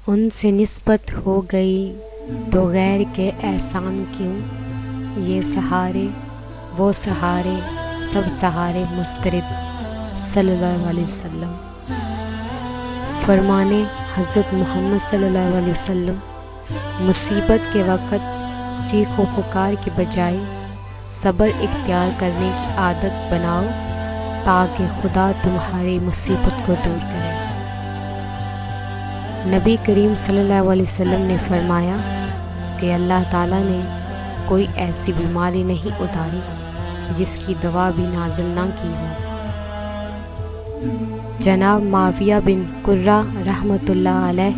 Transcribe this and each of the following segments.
ان سے نسبت ہو گئی تو غیر کے احسان کیوں، یہ سہارے وہ سہارے سب سہارے مسترد صلی اللہ علیہ وسلم۔ فرمانے حضرت محمد صلی اللہ علیہ وسلم، مصیبت کے وقت چیخ و پکار کے بجائے صبر اختیار کرنے کی عادت بناؤ تاکہ خدا تمہاری مصیبت کو دور کرے۔ نبی کریم صلی اللہ علیہ وسلم نے فرمایا کہ اللہ تعالیٰ نے کوئی ایسی بیماری نہیں اتاری جس کی دوا بھی نازل نہ کی ہو۔ جناب معاویہ بن قرہ رحمۃ اللہ علیہ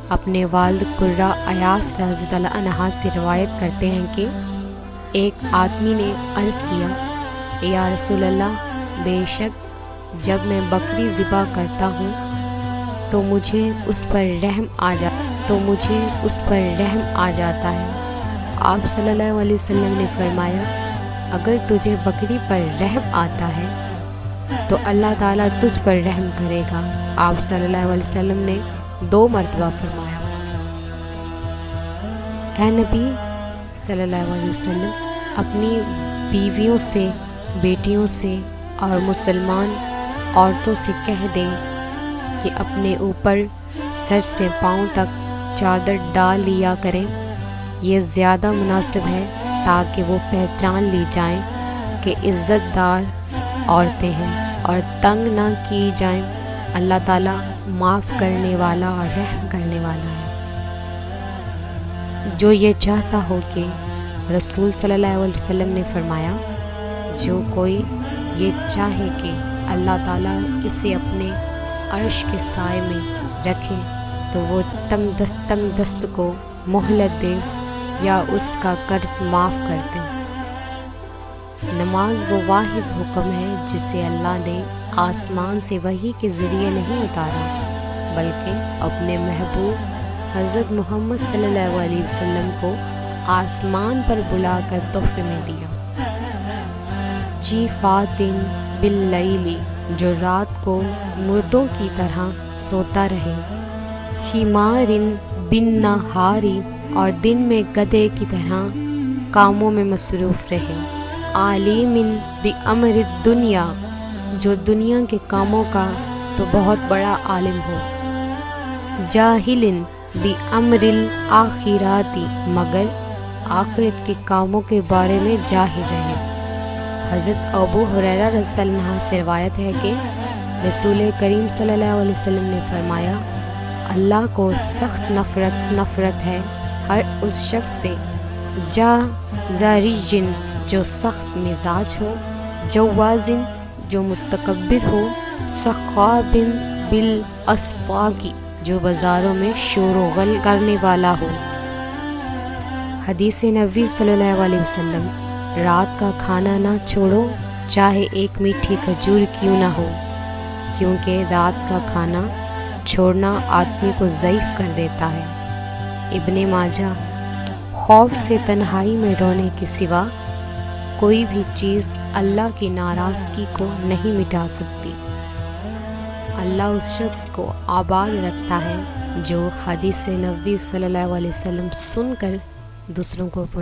اپنے والد قرہ ایاس رضی اللہ عنہ سے روایت کرتے ہیں کہ ایک آدمی نے عرض کیا، یا رسول اللہ، بے شک جب میں بکری ذبح کرتا ہوں تو مجھے اس پر رحم آ جاتا ہے۔ آپ صلی اللہ علیہ وسلم نے فرمایا، اگر تجھے بکری پر رحم آتا ہے تو اللہ تعالیٰ تجھ پر رحم کرے گا۔ آپ صلی اللہ علیہ وسلم نے 2 مرتبہ فرمایا، اے نبی صلی اللہ علیہ وسلم، اپنی بیویوں سے، بیٹیوں سے اور مسلمان عورتوں سے کہہ دیں کہ اپنے اوپر سر سے پاؤں تک چادر ڈال لیا کریں، یہ زیادہ مناسب ہے تاکہ وہ پہچان لی جائیں کہ عزت دار عورتیں ہیں اور تنگ نہ کی جائیں۔ اللہ تعالیٰ معاف کرنے والا اور رحم کرنے والا ہے۔ جو یہ چاہتا ہو کہ رسول صلی اللہ علیہ وسلم نے فرمایا، جو کوئی یہ چاہے کہ اللہ تعالیٰ اسے اپنے عرش کے سائے میں رکھے تو وہ تنگ دست کو مہلت دے یا اس کا قرض معاف کر دے۔ نماز وہ واحد حکم ہے جسے اللہ نے آسمان سے وحی کے ذریعے نہیں اتارا بلکہ اپنے محبوب حضرت محمد صلی اللہ علیہ وسلم کو آسمان پر بلا کر تحفے میں دیا۔ جیفاتن باللیل، جو رات کو مردوں کی طرح سوتا رہے، حمارن بالنہاری، اور دن میں گدھے کی طرح کاموں میں مصروف رہے، عالمن بامر الدنیا، جو دنیا کے کاموں کا تو بہت بڑا عالم ہو، جاہلن بامر الآخرات، مگر آخرت کے کاموں کے بارے میں جاہل رہے۔ حضرت ابو ہریرہ رضی اللہ عنہ سے روایت ہے کہ رسول کریم صلی اللہ علیہ وسلم نے فرمایا، اللہ کو سخت نفرت ہے ہر اس شخص سے جازرین، جو سخت مزاج ہو، جوازن، جو متکبر ہو، سخابن بالاسواق، جو بازاروں میں شور و غل کرنے والا ہو۔ حدیث نبوی صلی اللہ علیہ وسلم، رات کا کھانا نہ چھوڑو چاہے ایک میٹھی کھجور کیوں نہ ہو، کیونکہ رات کا کھانا چھوڑنا آدمی کو ضعیف کر دیتا ہے۔ ابن ماجہ، خوف سے تنہائی میں رونے کے سوا کوئی بھی چیز اللہ کی ناراضگی کو نہیں مٹا سکتی۔ اللہ اس شخص کو آباد رکھتا ہے جو حدیث نبوی صلی اللہ علیہ وسلم سن کر دوسروں کو